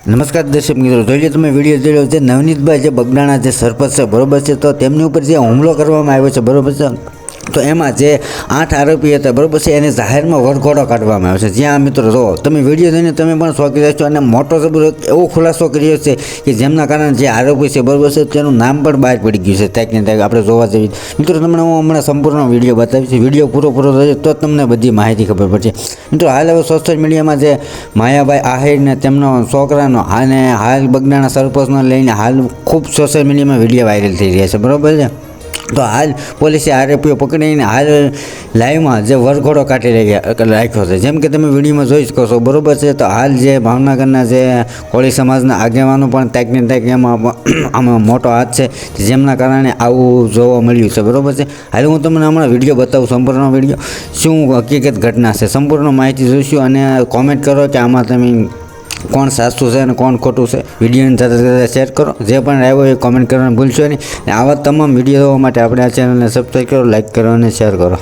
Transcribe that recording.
નમસ્કાર દર્શક મિત્રો, જોઈએ તમે વિડીયો જોયો છે નવનીતભાઈ જે બગડાણા જે સરપંચ છે બરોબર છે, તો તેમની ઉપર જે હુમલો કરવામાં આવ્યો છે બરોબર છે, તો એમાં જે 8 આરોપી હતા બરોબર છે એને જાહેરમાં વરઘોડો કાઢવામાં આવ્યો છે। જ્યાં મિત્રો જો તમે વિડીયો જોઈને તમે પણ શોકી રહેશો અને મોટો જબર એવો ખુલાસો કર્યો છે કે જેમના કારણે જે આરોપી છે બરોબર છે તેનું નામ પણ બહાર પડી ગયું છે ત્યાંક ને ત્યાંક આપણે જોવા જઈએ મિત્રો। તમને હું હમણાં સંપૂર્ણ વિડીયો બતાવીશ, વિડીયો પૂરો થશે તો તમને બધી માહિતી ખબર પડશે મિત્રો। હાલ હવે સોશિયલ મીડિયામાં જે માયાભાઈ આહિર ને તેમનો છોકરાનો અને હાલ બગડાણા સરપંચનો લઈને હાલ ખૂબ સોશિયલ મીડિયામાં વિડીયો વાયરલ થઈ રહ્યા છે બરોબર છે। તો હાલ પોલીસે આરોપીઓ પકડીને હાલ લાઈવમાં જે વરઘોડો કાઢી રાખ્યો છે, જેમ કે તમે વિડીયોમાં જોઈ શકો છો બરોબર છે। તો હાલ જે ભાવનગરના જે કોળી સમાજના આગેવાનો પણ ત્યાંક ને ત્યાંક એમાં આમાં મોટો હાથ છે, જેમના કારણે આવું જોવા મળ્યું છે બરોબર છે। હાલ હું તમને હમણાં વિડીયો બતાવું, સંપૂર્ણ વિડીયો શું હકીકત ઘટના છે સંપૂર્ણ માહિતી જોઈશું અને કોમેન્ટ કરો કે આમાં તમે કોણ સાચું છે અને કોણ ખોટું છે। વિડીયોની સાથે શેર કરો, જે પણ આવ્યો એ કોમેન્ટ કરવાનું ભૂલશો નહીં। આવા તમામ વિડીયો જોવા માટે આપણે આ ચેનલને સબસ્ક્રાઈબ કરો, લાઈક કરો અને શેર કરો।